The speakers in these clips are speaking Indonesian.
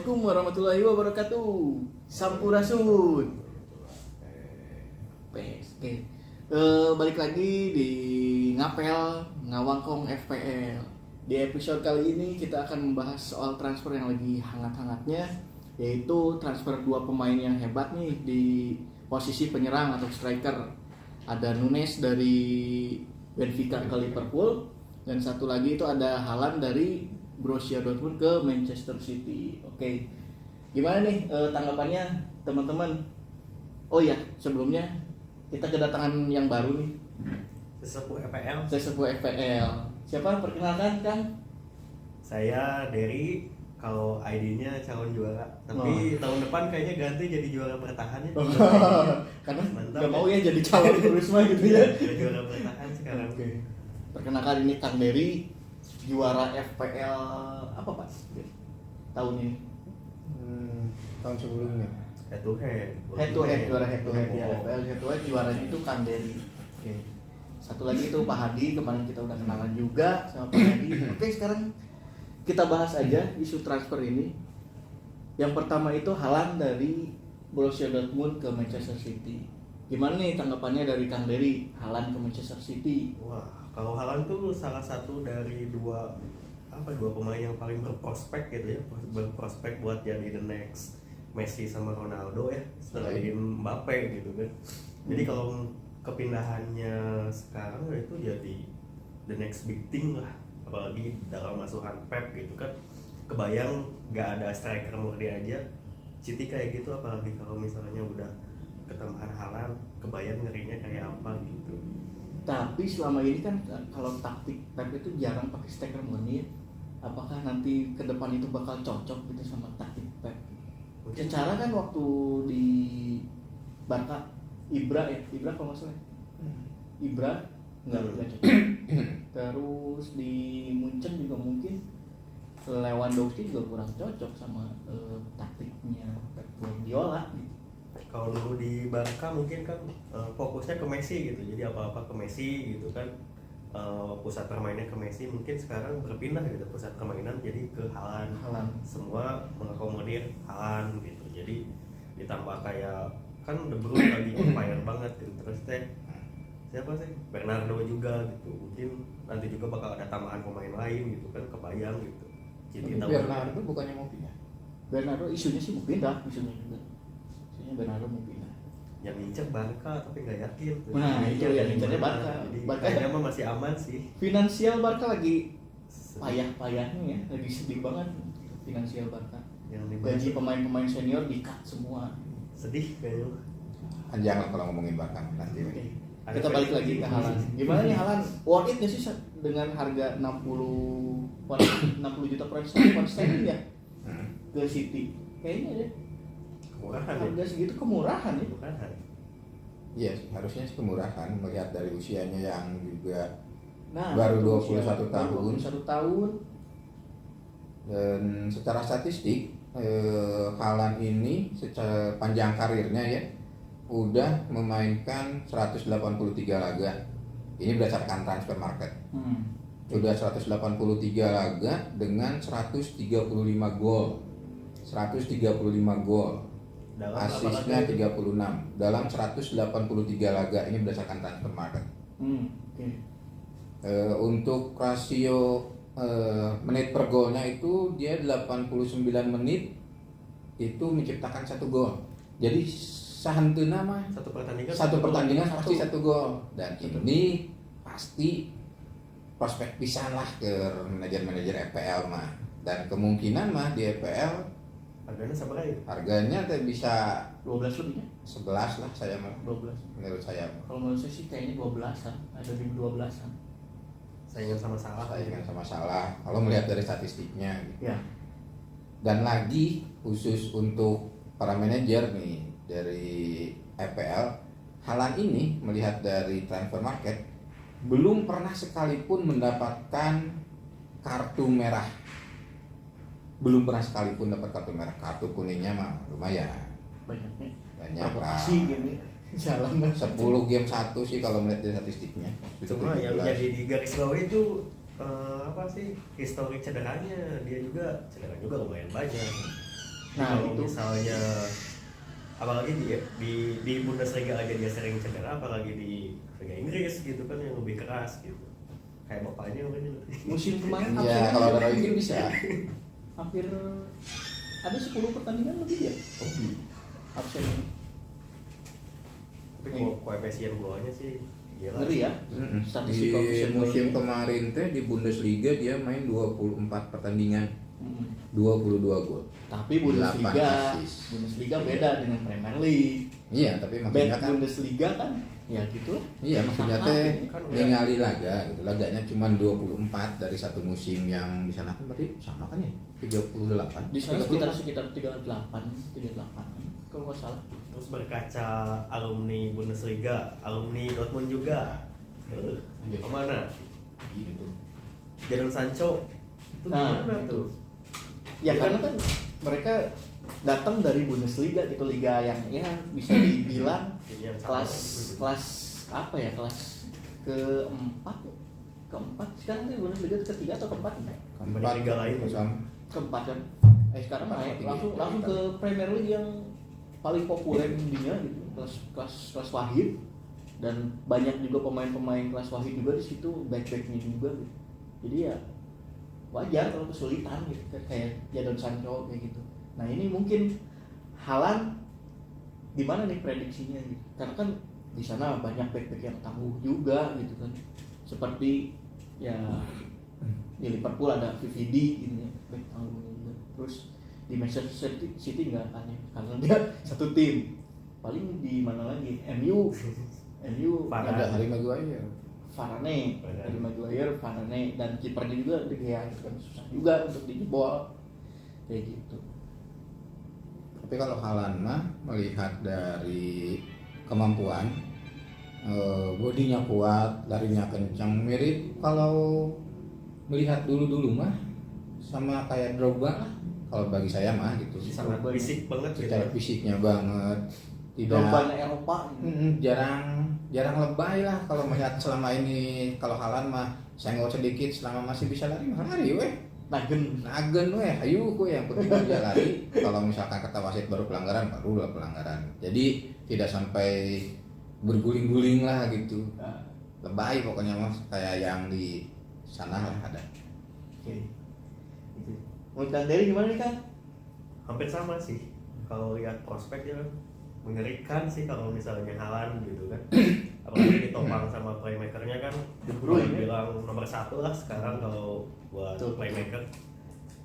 Assalamualaikum warahmatullahi wabarakatuh. Sampurasun. Oke. Balik lagi di Ngapel Ngawangkong FPL. Di episode kali ini kita akan membahas soal transfer yang lagi hangat-hangatnya, yaitu transfer dua pemain yang hebat nih di posisi penyerang atau striker. Ada Nunes dari Benfica ke Liverpool, dan satu lagi itu ada Haaland dari Borussia Dortmund ke Manchester City. Oke, gimana nih tanggapannya teman-teman? Oh ya, sebelumnya kita kedatangan yang baru nih, Sesepuh FPL. Siapa, perkenalkan Kang? Saya Derry. Kalau ID-nya calon juara, tapi tahun depan kayaknya ganti jadi juara bertahan ya. Karena mantap, gak mau ya jadi calon terus mah gitu ya. Jadi juara bertahan sekarang. Oke. Perkenalkan, ini Kang Derry, juara FPL apa Pak tahun ini? Tahun sebelumnya. Head to head. Juara head to head ya. FPL head to head juaranya itu Kang Derry. Oke. Satu lagi itu Pak Hadi, kemarin kita udah kenalan juga sama Pak Hadi. Oke, sekarang kita bahas aja isu transfer ini. Yang pertama itu Haaland dari Borussia Dortmund ke Manchester City. Gimana nih tanggapannya dari Kang Derry, Haaland ke Manchester City? Wah, kalau Haaland tuh salah satu dari dua pemain yang paling berprospek gitu ya, berprospek buat jadi the next Messi sama Ronaldo ya, selain Mbappe gitu kan. Jadi kalau kepindahannya sekarang itu jadi the next big thing lah, apalagi dalam asuhan Pep gitu kan. Kebayang nggak ada striker murni aja City kayak gitu, apalagi kalau misalnya udah ketambahan Haaland, kebayang ngerinya kayak apa gitu. Tapi selama ini kan kalau taktik Pep itu jarang pakai striker murni ya. Apakah nanti ke depan itu bakal cocok gitu sama taktik Pep? Secara kan waktu di Barca Ibra kalau nggak salah. Ibra nggak cocok. Terus di Munchen juga mungkin Lewandowski juga kurang cocok sama taktiknya Pep Guardiola gitu. Kalau dulu di Barca mungkin kan fokusnya ke Messi gitu, jadi apa-apa ke Messi gitu kan, pusat permainannya ke Messi. Mungkin sekarang berpindah gitu, pusat permainan jadi ke Haaland. Semua mengakomodir Haaland gitu. Jadi ditambah kayak kan De Bruyne lagi on fire banget gitu, terus siapa sih, Bernardo juga gitu. Mungkin nanti juga bakal ada tambahan pemain lain gitu kan, kebayang gitu. Jadi Bernardo bukannya mau pindah? Bernardo isunya sih mau pindah, isunya Bernardo mau pindah. Yang ngincer Barca tapi nggak yakin tuh. Nah itu yang ngincernya Barca. Jadi Barca kayaknya mah masih aman sih. Finansial Barca lagi payah-payahnya ya, lagi sedih banget finansial Barca. Yang Gaji pemain-pemain senior di-cut semua. sedih kayaknya. Panjang lah kalau ngomongin Barca nanti. Oke. Kita balik lagi ke Haaland. Gimana nih Haaland? Worth it nggak sih dengan harga 60 juta per sterling ya ke City? Kayaknya deh. Kemurahan Harga segitu kemurahan ya. Kemurahan. Iya, harusnya sih kemurahan melihat dari usianya yang juga Nah, baru itu 21 tahun. 21 tahun. Dan secara statistik Haaland ini secara panjang karirnya ya udah memainkan 183 laga. Ini berdasarkan transfer market. Sudah 183 laga dengan 135 gol. 135 gol. Asisnya 36 dalam 183 laga. Ini berdasarkan transfer market. Okay. Untuk rasio menit per golnya itu dia 89 menit itu menciptakan 1 gol. Jadi sahenteuna mah Satu pertandingan pasti 1 gol. Dan ini pasti prospek pisan lah ke manajer-manajer FPL mah. Dan kemungkinan mah di FPL harganya sama ya? harganya teh bisa 12 lebihnya? 11 lah saya mah. 12. Menurut saya. Kalau menurut saya sih kayaknya 12-an, ada di 12-an. Saingan sama Salah. Saingan sama Salah kalau melihat dari statistiknya gitu. Ya. Dan lagi khusus untuk para manajer nih dari FPL, Haaland ini melihat dari transfer market belum pernah sekalipun mendapatkan kartu merah. Belum pernah sekalipun dapat kartu merah. Kartu kuningnya mah lumayan. Banyak lah. Gini. Jalan 10 game 1 sih kalau melihat dari statistiknya. Cuma yang jadi di garis bawah itu apa sih, histori cederanya dia juga cedera juga lumayan banyak. Nah, kalau itu misalnya apalagi di Bundesliga aja dia sering cedera, apalagi di Liga Inggris gitu kan yang lebih keras gitu. Kayak bapaknya mungkin. musim kemarin Ya kalau ada Roy Keane bisa. hampir ada 10 pertandingan lebih ya. Absen. Tapi kalau koefisien golnya sih gila. Ngeri ya. Di Statistik koefisien musim golnya. kemarin teh di Bundesliga dia main 24 pertandingan, Mm. 22 gol. Tapi 8 Bundesliga, assist. Bundesliga beda dengan Premier League. Iya, tapi maksudnya Back kan Bundesliga kan ya gitu lah. iya maksudnya Sama, teh kan udah. ningali laga gitu. Laganya cuma 24 dari satu musim yang di sana kan berarti sama kan ya? 38. Di sana sekitar 38 kalau nggak salah. Terus berkaca alumni Bundesliga, alumni Dortmund juga. Kemana? Gitu. Jadon Sancho itu Nah, gimana itu. tuh? Ya karena kan mereka datang dari Bundesliga gitu, liga yang ya bisa dibilang Ini yang sama. kelas apa ya, kelas keempat sekarang nih Bundesliga ketiga atau keempat nih? Keempat Liga lain. sama Keempat kan. Sekarang Keempat, naik tiga. langsung ke Premier League yang paling populer di dunia gitu, kelas wahid, dan banyak juga pemain-pemain kelas wahid juga di situ, back-backnya juga gitu. Jadi ya wajar kalau kesulitan gitu, kayak Jadon Sancho kayak gitu. Nah ini mungkin Haaland gimana nih prediksinya gitu, karena kan di sana banyak back-back yang tangguh juga gitu kan, seperti ya di Liverpool ada VVD gitu ya, back tangguhnya juga. Terus di Manchester City nggak kan ya, karena dia satu tim. Paling di mana lagi, MU Varane. ada Harry Maguire. Varane, dari Maguire, Varane, dan kipernya juga De Gea gitu kan, susah juga untuk dijebol kayak gitu. Tapi kalau Haaland mah melihat dari kemampuan, bodinya kuat, larinya kencang, mirip kalau melihat dulu mah sama kayak Drogba lah. Kalau bagi saya mah gitu. Sangat fisik banget gitu. Secara fisiknya banget, Tidak tidak banyak Eropa. jarang lebay lah kalau melihat selama ini. Kalau Haaland mah senggol sedikit, selama masih bisa lari mah lari weh. Nagen weh, ayo gue yang penting dia lari. Kalau misalkan kata wasit baru pelanggaran, barulah pelanggaran. Jadi tidak sampai berguling-guling lah gitu. Lebay pokoknya mas, kayak yang di sana lah ada. Oke. Gitu. Menurut Kang Dery gimana nih Kang? Hampir sama sih. Kalau lihat prospeknya mengerikan sih kalau misalnya Haaland gitu kan. Apalagi ditopang sama playmakernya kan. De Bruyne ya? Bilang nomor 1 lah sekarang kalau buat Betul. playmaker.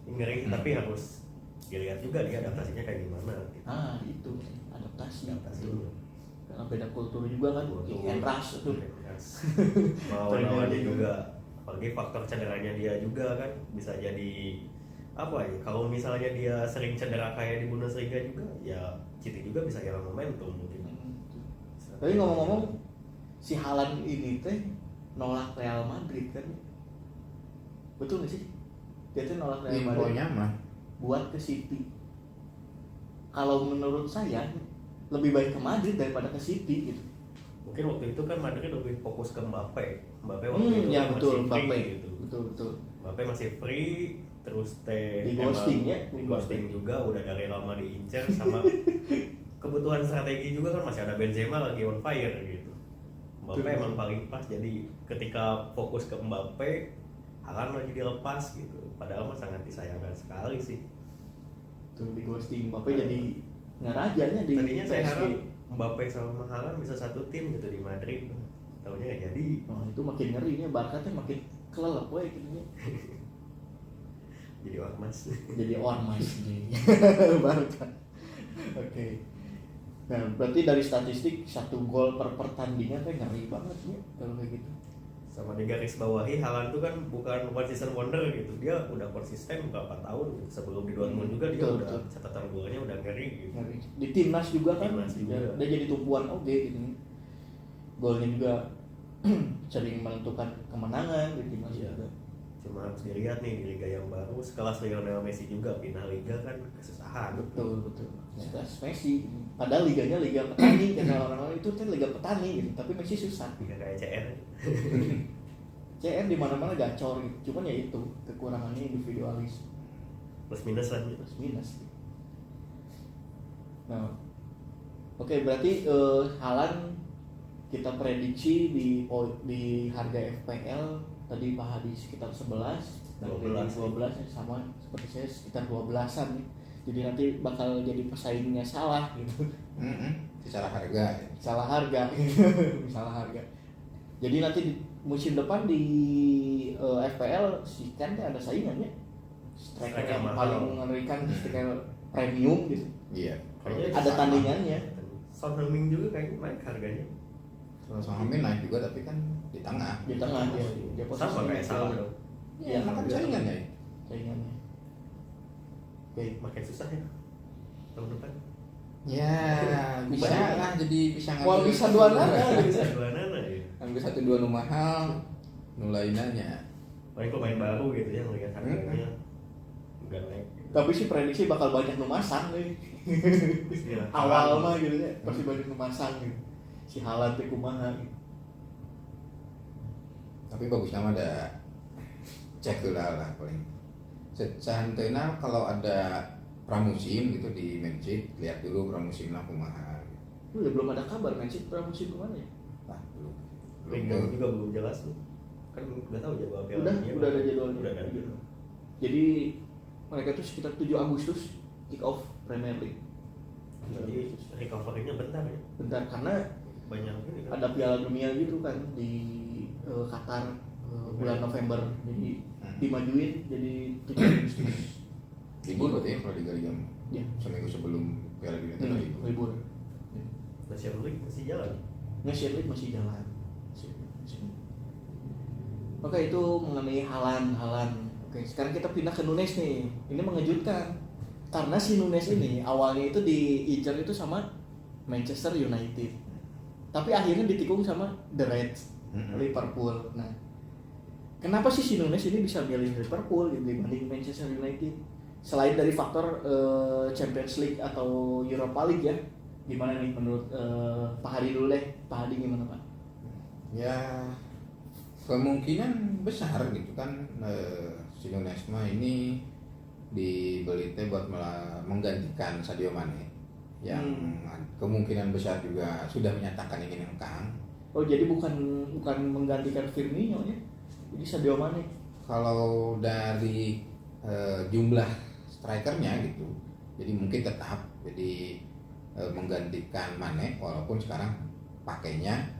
Ini ngeri tapi harus dilihat juga dia adaptasinya kayak gimana gitu. Itu adaptasi. Adaptasinya. Karena beda kultur juga kan, kick and rush itu. Mau lawannya juga, apalagi faktor cederanya dia juga kan bisa jadi apa ya, kalau misalnya dia sering cedera kayak di Bundesliga juga ya City juga bisa hilang momentum mungkin. Tapi ngomong-ngomong, si Haaland ini teh nolak Real Madrid kan? Betul nggak sih? Dia tuh nolak Real Madrid Infonya mah buat ke City. Kalau menurut saya lebih baik ke Madrid daripada ke City gitu. Mungkin waktu itu kan Madrid lebih fokus ke Mbappe waktu itu Ya kan betul, masih free Mbappe gitu. betul. Mbappe masih free, terus Di ghosting ya, di ghosting juga, udah dari lama diincar sama kebutuhan strategi juga kan, masih ada Benzema lagi on fire gitu. Mbappe Betul. emang paling pas, jadi ketika fokus ke Mbappe, Haaland lagi dilepas gitu. Padahal mah sangat disayangkan sekali sih. Tuh di ghosting Mbappe jadi ngerajanya di Tadinya saya PSG. harap Mbappe sama Haaland bisa satu tim gitu di Madrid. Taunya nggak jadi. Oh, itu makin ngerinya, Barca teh makin kelelep we gitu. Jadi ormas. Jadi ormas nih. Barca. Oke. Nah, berarti dari statistik 1 gol per pertandingan teh ngeri banget ya kalau kayak gitu. Sama di garis bawahi, Haaland tuh kan bukan one season wonder gitu, dia udah konsisten berapa tahun gitu. Sebelum di Dortmund juga dia Betul, udah betul. catatan golnya udah ngeri gitu. Ngeri. Di timnas juga kan Timnas juga. dia jadi tumpuan oke gitu. Golnya juga sering menentukan kemenangan di timnas Iya. juga. Cuma harus dilihat nih di liga yang baru, sekelas Lionel Messi juga pindah liga kan kesusahan. Betul. Sekelas Messi, padahal liganya liga petani, karena orang-orang itu kan liga petani gitu, tapi Messi susah. Liga kayak CR. CR di mana-mana gacor gitu. Cuman ya itu kekurangannya individualis Plus minus lah. plus minus. Nah, oke berarti Haaland kita prediksi di harga FPL tadi Pak Hadi sekitar 11 dan 12. 12 ya, sama seperti saya sekitar 12-an nih. Jadi nanti bakal jadi pesaingnya salah gitu. Secara harga ya. Salah harga. Salah harga. Jadi nanti di musim depan di FPL si Ken teh ada saingannya. Striker yang mahal. paling mengerikan, striker premium gitu. Iya. Kayaknya Ada sama. tandingannya. Son Heung-min juga kayaknya naik harganya. Soalnya naik juga tapi kan di tengah. Di tengah dia Sama posisinya kayak salah gitu. dong. Iya, makan saingannya. Saingannya. Oke. Makin susah ya tahun depan. Ya, bisa lah jadi bisa Wah, bisa dua nana. Bisa dua nana ya. Ambil 1-2 nu mahal, nu lainnya. Paling pemain baru gitu ya ngelihat harganya nggak naik. Tapi sih prediksi bakal banyak nu masang nih. Iya. Awal mah gitu ya, pasti banyak nu masang gitu. Si Haaland teh kumaha gitu. Tapi bagusnya mah ada cek heula lah paling. Secanteuna kalau ada pramusim gitu di Manchester, lihat dulu pramusim lah kumaha. Ya belum ada kabar Manchester pramusim kemana ya? Nah, belum. Liga juga belum jelas tuh. Kan nggak tahu jadwal Piala Dunia. Udah ada jadwalnya. Udah ada gitu. Jadi mereka tuh sekitar 7 Agustus kick off Premier League. Jadi recovery-nya bentar ya. Bentar karena Banyak ini kan. ada Piala Dunia gitu kan di Qatar bulan November. Jadi dimajuin jadi 7 Agustus. Libur berarti ya kalau di Liga. Ya. Seminggu sebelum Piala Dunia itu libur. Libur. National League masih jalan. Nations League masih jalan. Oke, itu mengenai Haaland. Oke, sekarang kita pindah ke Nunes nih. Ini mengejutkan. Karena si Nunes ini awalnya itu diincar itu sama Manchester United. Tapi akhirnya ditikung sama The Reds, Liverpool. Nah, kenapa sih si Nunes ini bisa milih Liverpool gitu dibanding Manchester United? Selain dari faktor Champions League atau Europa League ya, gimana nih menurut Pak Hadi dulu deh? Pak Hadi gimana Pak? Ya kemungkinan besar gitu kan si Nunes mah ini dibeli teh buat menggantikan Sadio Mane yang kemungkinan besar juga sudah menyatakan ingin hengkang. Oh jadi bukan menggantikan Firmino ya? Jadi Sadio Mane. Kalau dari jumlah strikernya gitu, jadi mungkin tetap jadi menggantikan Mane walaupun sekarang pakainya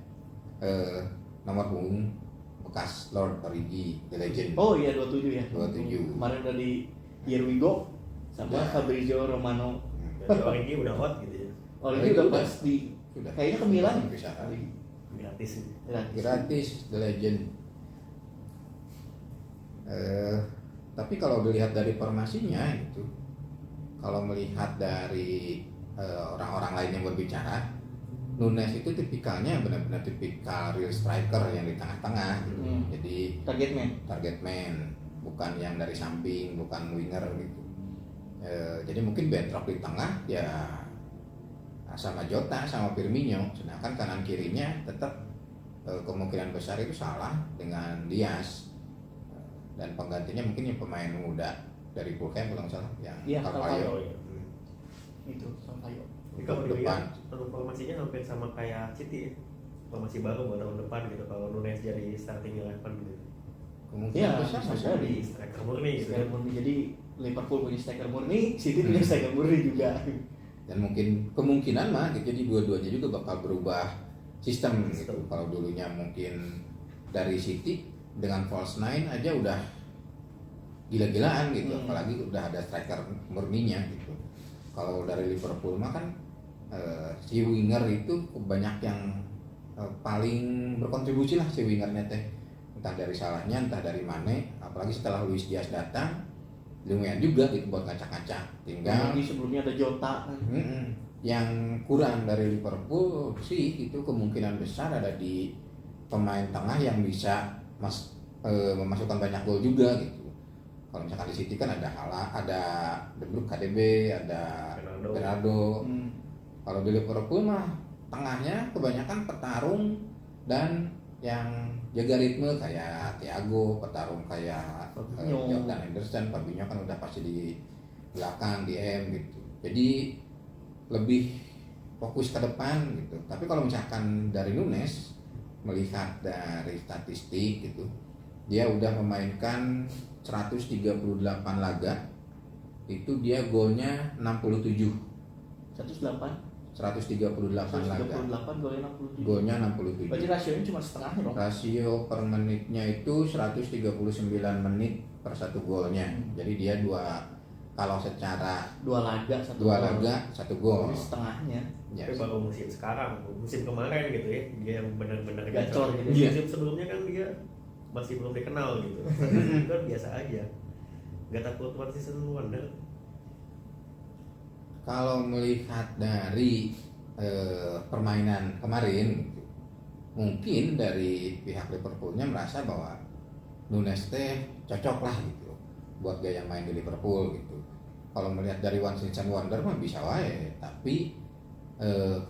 nomor punggung bekas Lord Origi, The Legend. Oh iya 27 ya. 27. Kemarin udah di Here We Go sama Ya. Fabrizio Romano. Jadi Origi udah hot gitu ya. Origi udah pasti. Sudah. Kayaknya ke Milan. Bisa. Gratis gitu. Gratis The Legend. Tapi kalau dilihat dari formasinya itu, kalau melihat dari orang-orang lain yang berbicara, Nunes itu tipikalnya benar-benar tipikal real striker yang di tengah-tengah gitu. Jadi target man, bukan yang dari samping, bukan winger gitu. Jadi mungkin bentrok di tengah ya sama Jota sama Firmino, sedangkan kanan kirinya tetap kemungkinan besar itu salah dengan Diaz. Dan penggantinya mungkin yang pemain muda dari Fulham kalau nggak salah yang Carvalho. Oh, iya. Itu Sampaio. Jadi kalau Depan. dilihat formasinya hampir sama kayak City ya. Formasi baru buat tahun depan gitu kalau Nunes jadi starting 11 gitu. Kemungkinan Ya, besar bisa masih jadi. Striker murni gitu. Striker murni. Jadi Liverpool punya striker murni, City punya striker murni juga. Dan mungkin kemungkinan mah gitu, jadi dua-duanya juga bakal berubah sistem gitu. Kalau dulunya mungkin dari City dengan false nine aja udah gila-gilaan gitu, apalagi udah ada striker murninya gitu. Kalau dari Liverpool mah kan si winger itu banyak yang paling berkontribusi lah si wingernya teh, entah dari salahnya entah dari Mane, apalagi setelah Luis Diaz datang lumayan juga gitu buat ngacak-ngacak. Tinggal Lagi sebelumnya ada Jota kan. yang kurang dari Liverpool sih itu kemungkinan besar ada di pemain tengah yang bisa memasukkan banyak gol juga gitu. Kalau misalkan di City kan ada ada De Bruyne, KDB, ada Bernardo. Kalau di Liverpool mah tengahnya kebanyakan petarung dan yang jaga ritme kayak Thiago, petarung kayak Jordan Henderson, Fabinho kan udah pasti di belakang DM gitu. Jadi lebih fokus ke depan gitu. Tapi kalau misalkan dari Nunes melihat dari statistik gitu, dia udah memainkan 138 laga, itu dia golnya 67. 108 138 laga. 138 golnya 67. Golnya 67. Berarti rasionya cuma setengahnya dong. Rasio per menitnya itu 139 menit per satu golnya. Jadi dia kalau secara Dua laga satu gol. Jadi setengahnya. Ya. Tapi baru musim sekarang, musim kemarin gitu ya, dia yang benar-benar Gacor gitu. Iya. Musim sebelumnya kan dia masih belum dikenal gitu. Kan biasa aja. Gak takut one season wonder. Kalau melihat dari permainan kemarin, gitu, mungkin dari pihak Liverpoolnya merasa bahwa Nunes teh cocok lah gitu buat gaya main di Liverpool gitu. Kalau melihat dari one season wonder mah bisa wae, tapi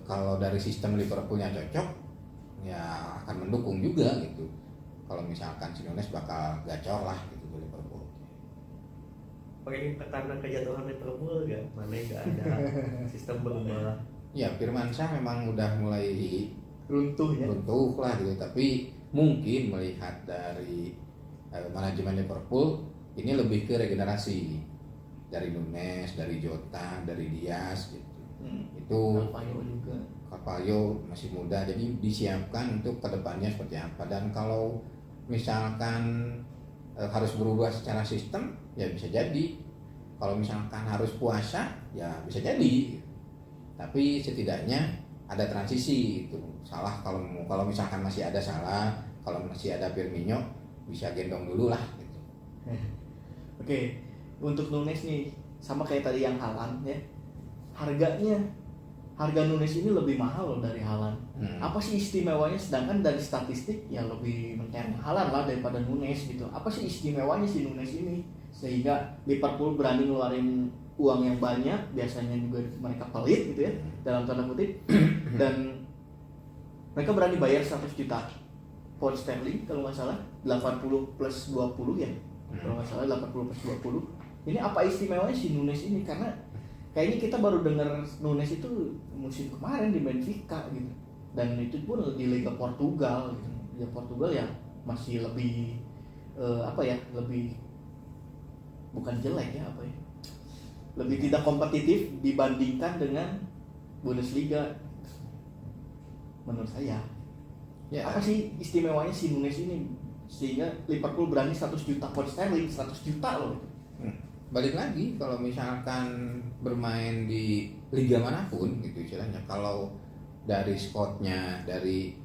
kalau dari sistem Liverpoolnya cocok, ya akan mendukung juga gitu. Kalau misalkan si Nunes bakal gacor lah gitu di Liverpool. Pakai karena kejatuhan Liverpool gak? Mana gak ada sistem berubah. Ya Firmansyah memang udah mulai Runtuh ya. runtuh lah gitu, tapi mungkin melihat dari manajemen Liverpool ini lebih ke regenerasi dari Nunes, dari Jota, dari Diaz gitu. Itu Carvalho juga. Carvalho masih muda, jadi disiapkan untuk kedepannya seperti apa. Dan kalau misalkan harus berubah secara sistem, ya bisa jadi. Kalau misalkan harus puasa, ya bisa jadi. Tapi setidaknya ada transisi itu. Salah kalau misalkan masih ada Salah, kalau masih ada Firmino, bisa gendong dulu lah gitu. Oke, untuk Nunes nih sama kayak tadi yang Haaland ya. Harga Nunes ini lebih mahal loh dari Haaland. Apa sih istimewanya, sedangkan dari statistik ya lebih mentereng Haaland lah daripada Nunes gitu. Apa sih istimewanya si Nunes ini sehingga Liverpool berani ngeluarin uang yang banyak, biasanya juga mereka pelit gitu ya dalam tanda kutip, dan mereka berani bayar 100 juta pound sterling kalau nggak salah, 80 plus 20 ya kalau nggak salah, 80 plus 20. Ini apa istimewanya si Nunes ini? Karena kayaknya kita baru dengar Nunes itu musim kemarin di Benfica gitu, dan itu pun di Liga Portugal gitu. Liga Portugal ya masih lebih lebih bukan jelek ya lebih tidak kompetitif dibandingkan dengan Bundesliga menurut saya. Ya. Apa sih istimewanya si Nunes ini sehingga Liverpool berani 100 juta pound sterling, 100 juta loh. Balik lagi kalau misalkan bermain di liga manapun gitu istilahnya, kalau dari squadnya, dari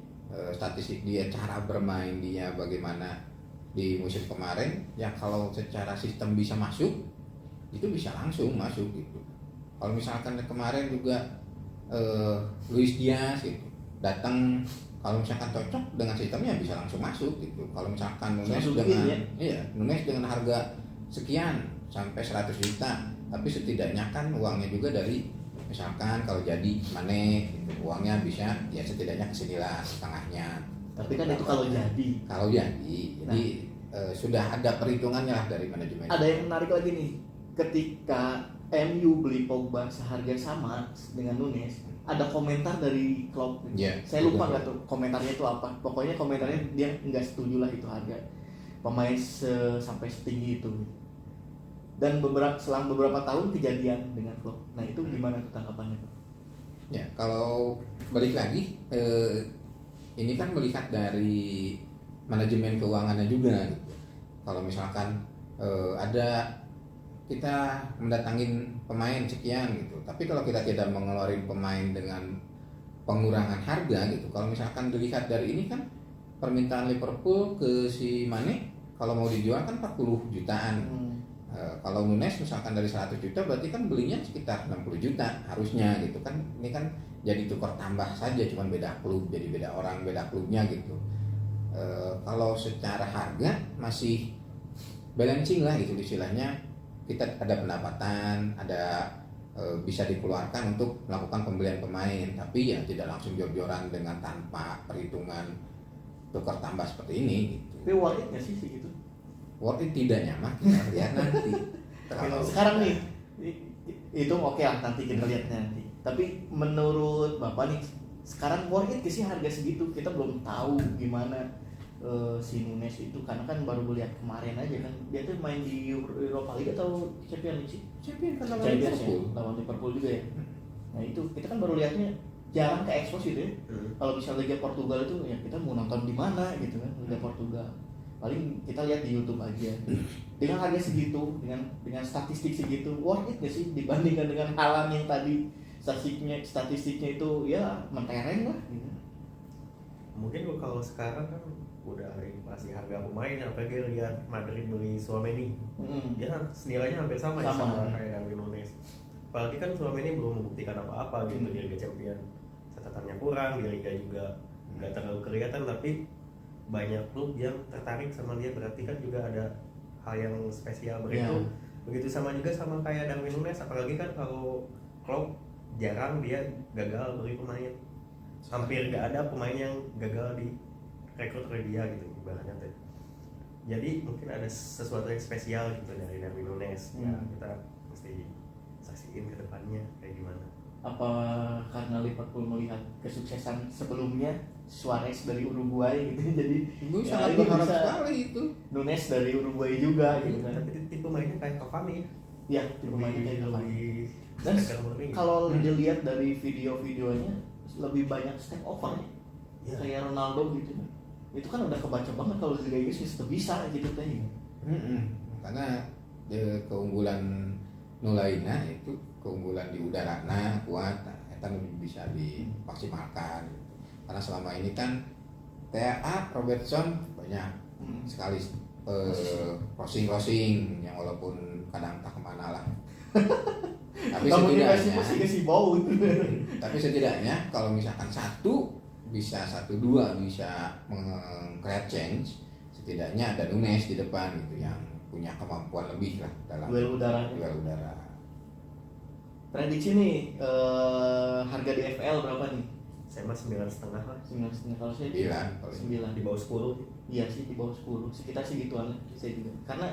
statistik dia, cara bermain dia bagaimana di musim kemarin, ya kalau secara sistem bisa masuk, itu bisa langsung masuk gitu. Kalau misalkan kemarin juga Luis Diaz gitu datang, kalau misalkan cocok dengan sistemnya bisa langsung masuk gitu. Kalau misalkan Nunes Nunes dengan harga sekian sampai 100 juta, tapi setidaknya kan uangnya juga dari, misalkan kalau jadi Mane gitu, uangnya bisa ya setidaknya kesinilah setengahnya. Tapi kan itu kalau jadi sudah ada perhitungannya lah dari manajemen. Ada yang menarik lagi nih, ketika MU beli Pogba seharga sama dengan Nunes, ada komentar dari Klopp. Saya lupa nggak tuh komentarnya itu apa. Pokoknya komentarnya dia nggak setuju lah itu harga pemain sampai setinggi itu. Dan selang beberapa tahun kejadian dengan Klopp. Nah itu gimana tuh tanggapannya? Ya kalau balik lagi, ini kan melihat dari manajemen keuangannya juga gitu. Kalau misalkan ada kita mendatangin pemain sekian gitu, tapi kalau kita tidak mengeluarkan pemain dengan pengurangan harga gitu, kalau misalkan dilihat dari ini kan permintaan Liverpool ke si Mane kalau mau dijual kan 40 jutaan. Kalau Nunes misalkan dari 100 juta berarti kan belinya sekitar 60 juta harusnya gitu kan. Ini kan jadi tukar tambah saja, cuman beda klub, jadi beda orang, beda klubnya gitu. Kalau secara harga masih balancing lah gitu istilahnya, kita ada pendapatan, ada bisa dikeluarkan untuk melakukan pembelian pemain, tapi ya tidak langsung jor-joran dengan tanpa perhitungan tukar tambah seperti ini gitu. Tapi worth it nggak sih gitu? Worth it tidaknya mah kita lihat nanti. Sekarang nih itu oke lah, nanti kita lihat nanti. Tapi menurut Bapak nih, sekarang worth it gak sih harga segitu? Kita belum tahu gimana si Nunes itu, karena kan baru lihat kemarin aja kan. Dia tuh main di Europa League atau Champions League sih? Champion kan lawan Champions ya, Liverpool. lawan Liverpool juga ya. Nah itu kita kan baru lihatnya jarang ke expose gitu ya. Kalau misalnya Liga Portugal itu ya kita mau nonton di mana gitu kan, Liga Portugal. Paling kita lihat di YouTube aja. Dengan harga segitu, dengan statistik segitu, worth it gak sih dibandingkan dengan Haaland yang tadi statistiknya itu ya mentereng lah gitu. Mungkin kalau sekarang kan udah inflasi harga pemain, apalagi lihat Madrid beli Tchouaméni, dia senilainya hampir sama, ya Sama. sama kayak Darwin Nunes. Apalagi kan Tchouaméni belum membuktikan apa-apa gitu di Liga Champions, catatannya kurang, di Liga juga nggak terlalu kelihatan, tapi banyak klub yang tertarik sama dia, berarti kan juga ada hal yang spesial begitu. Begitu sama juga sama kayak Darwin Nunes, apalagi kan kalau Klopp jarang dia gagal beli pemain, hampir nggak ada pemain yang gagal di rekrut oleh dia gitu ibaratnya tuh. Jadi mungkin ada sesuatu yang spesial gitu dari Darwin Nunes. Ya kita mesti saksiin ke depannya kayak gimana. Apa karena Liverpool melihat kesuksesan sebelumnya Suarez dari Uruguay gitu, jadi Gue ya, sangat ini berharap bisa sekali itu. Nunes dari Uruguay juga gitu kan. Tapi tipe mainnya kayak Cavani, Ya, tipe mainnya kayak Cavani. Dan striker murni. kalau dilihat dari video-videonya lebih banyak step over ya. Ya. Kayak Ronaldo gitu. Itu kan udah kebaca banget kalau di Liga Inggris bisa gitu teh. Karena keunggulan Nulaina itu keunggulan di udara kuat, itu lebih bisa dimaksimalkan. Karena selama ini kan TAA Robertson banyak sekali crossing yang walaupun kadang tak kemana lah. Tapi setidaknya, kasih bau. tapi setidaknya kalau misalkan bisa dua bisa meng-create change, setidaknya ada Nunes di depan gitu yang punya kemampuan lebih lah dalam Duel udara. Prediksi nih harga di FL berapa nih? Saya mah 9,5 lah. 9,5 kalau saya 9 Di bawah 10. Iya sih di bawah 10 sekitar segituan lah saya juga, karena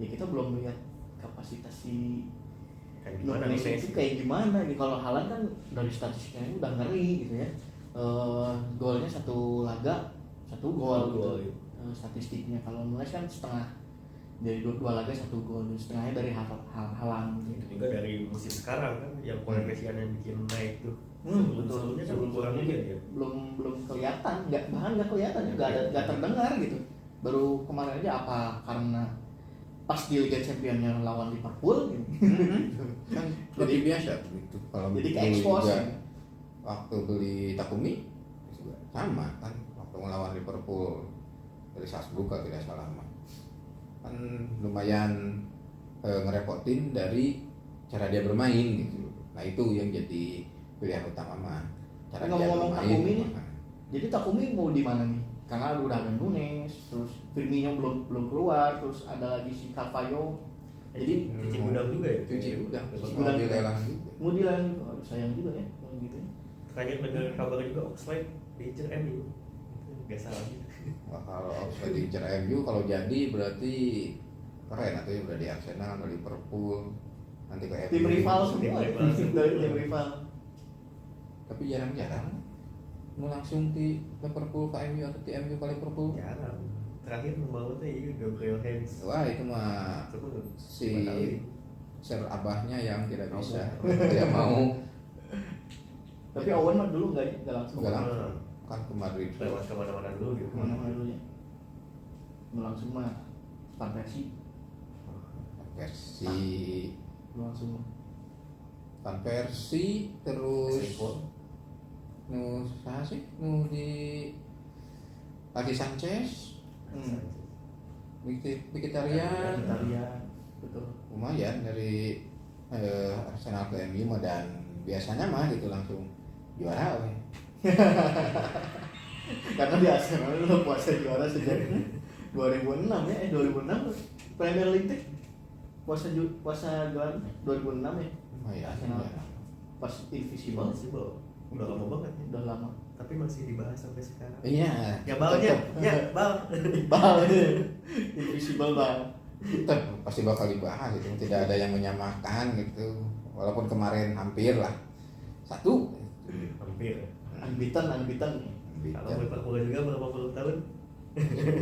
ya kita belum melihat kapasitas si Kayak gimana Nunes Nunes itu kayak gimana gitu. Kalau Haaland kan dari statistiknya udah ngeri gitu ya. Golnya satu laga 1 gol gitu. Statistiknya kalau Nunes kan setengah dari dua laga 1 gol, setengahnya dari Haaland gitu. itu juga dari musim sekarang kan yang koefisien yang bikin naik tuh. Betul. Sebelumnya kan kurang juga ya. belum kelihatan, nggak kelihatan, nggak terdengar gitu. Baru kemarin aja apa karena pas di Liga Championnya lawan Liverpool gitu. kan jadi biasa begitu. Kalau Jadi dulu ke-expose juga ya. waktu beli Takumi juga sama kan, waktu melawan Liverpool dari Salzburg kalau tidak salah mah. Kan lumayan ngerepotin dari cara dia bermain gitu. Nah itu yang jadi pilihan utama mah, cara dia Ngomong-ngomong bermain. Takumi nih, jadi Takumi mau di mana nih? Karena udah ada Nunes, terus Firmino belum keluar, terus ada lagi si Carvalho. Jadi cuci gudang juga ya. Cuci gudang, Cuci mau gudang. dilelang juga. mau dilan, sayang juga ya kalau gitu. Terakhir dengar kabar juga Oxlade diincer MU. Gak salah gitu. Wah, kalau Oxford diincar MU kalau jadi berarti keren, atau ya udah di Arsenal atau Liverpool nanti ke MU. Tim rival Tim semua rival. dari tim rival. Tapi jarang-jarang mau langsung di Liverpool ke MU atau di MU ke Liverpool. Jarang. Terakhir membawaannya ini Gabriel Hens. Wah itu mah Itu tuh si batalin. Sir Abahnya yang tidak bisa, Oh. tidak mau. Tapi Owen mah dulu nggak langsung. Nggak langsung. Kan ke Madrid. Lewat kemana-mana dulu gitu. Kemana-mana dulu ya. Nggak langsung mah Van Persie. Versi Nggak langsung mah. Van Persie terus Singkong. nu saha sih nu di Alexis Sanchez, Mkhitaryan, Italia, betul. lumayan dari Arsenal ke MU mah, dan biasanya mah gitu langsung juara we. Karena di Arsenal udah puasa juara sejak 2006 ya, 2006 Premier League teh puasa juara 2006 ya. Lumayan. Arsenal Ya. pas Invisible Invisible. Udah lama banget ya. udah lama. Tapi masih dibahas sampai sekarang. Iya. Ya balnya, ya bal. Bal Invisible bal. Tetap pasti bakal dibahas itu, tidak ada yang menyamakan gitu. Walaupun kemarin hampir lah Satu. Hampir. Unbeaten. Kalau Liverpool juga berapa puluh tahun?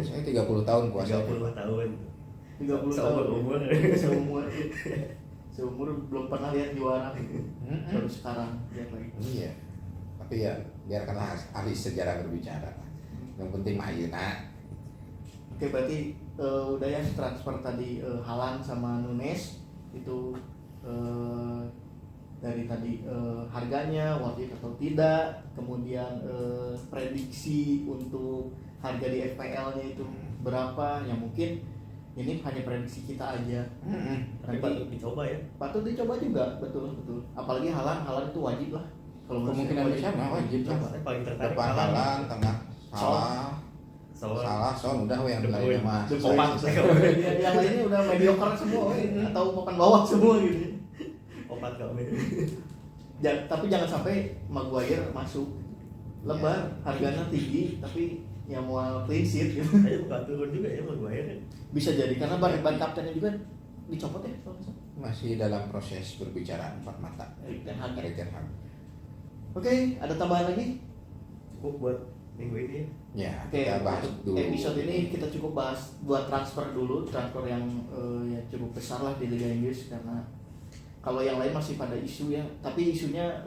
Saya 30 tahun puasa. 30 tahun. 30 Seumur tahun. umur. Seumur belum pernah lihat juara. Baru sekarang lihat lagi. Iya. Tapi ya biarkanlah ahli sejarah berbicara. Yang penting mah ayeuna. Oke, berarti udah ya transfer tadi Haaland sama Nunes itu dari tadi harganya worth it atau tidak, kemudian prediksi untuk harga di FPL-nya itu berapa, ya mungkin ini hanya prediksi kita aja. Tapi patut dicoba ya. Patut dicoba juga, betul. Apalagi Haaland itu wajib lah. Kalau menurut Kemungkinan saya besar mah wajib lah. Saya paling tertarik Depan Haaland, tengah Son udah yang De lainnya Bruyne. mah. De Bruyne. yang lainnya udah mediocre semua atau papan bawah semua gitu. Opat kami. Tapi jangan sampai Maguire masuk lebar, harganya tinggi tapi yang mau clean sheet gitu. Saya bukan turun juga ya Maguire. Bisa jadi karena ban kaptennya juga dicopot ya kalau misalnya. Masih dalam proses berbicara empat mata. Erik ten Hag. Erik ten Hag. Oke, ada tambahan lagi? Cukup buat minggu ini ya. Ya, Oke, kita bahas untuk dulu. episode ini kita cukup bahas buat transfer dulu, transfer yang ya cukup besar lah di Liga Inggris karena kalau yang lain masih pada isu ya, tapi isunya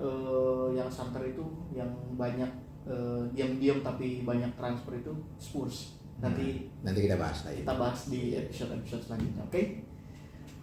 yang santer itu yang banyak diam-diam tapi banyak transfer itu Spurs. Nanti kita bahas lagi. kita bahas di episode selanjutnya.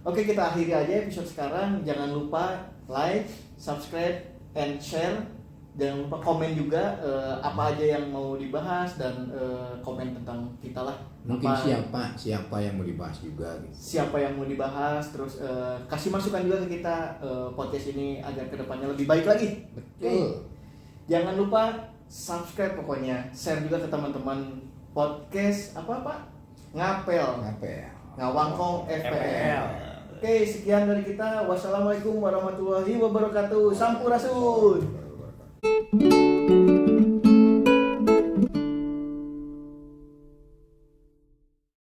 Oke, kita akhiri aja episode sekarang. Jangan lupa like, subscribe, and share. Jangan lupa komen juga apa aja yang mau dibahas dan komen tentang kita lah. Mungkin Apa- siapa yang mau dibahas juga gitu. siapa yang mau dibahas, terus kasih masukan juga ke kita podcast ini agar kedepannya lebih baik lagi. Betul. Jangan lupa subscribe pokoknya, share juga ke teman-teman podcast apa ngapel ngawangkong FPL. Oke, sekian dari kita. Wassalamualaikum warahmatullahi wabarakatuh. Sampurasun.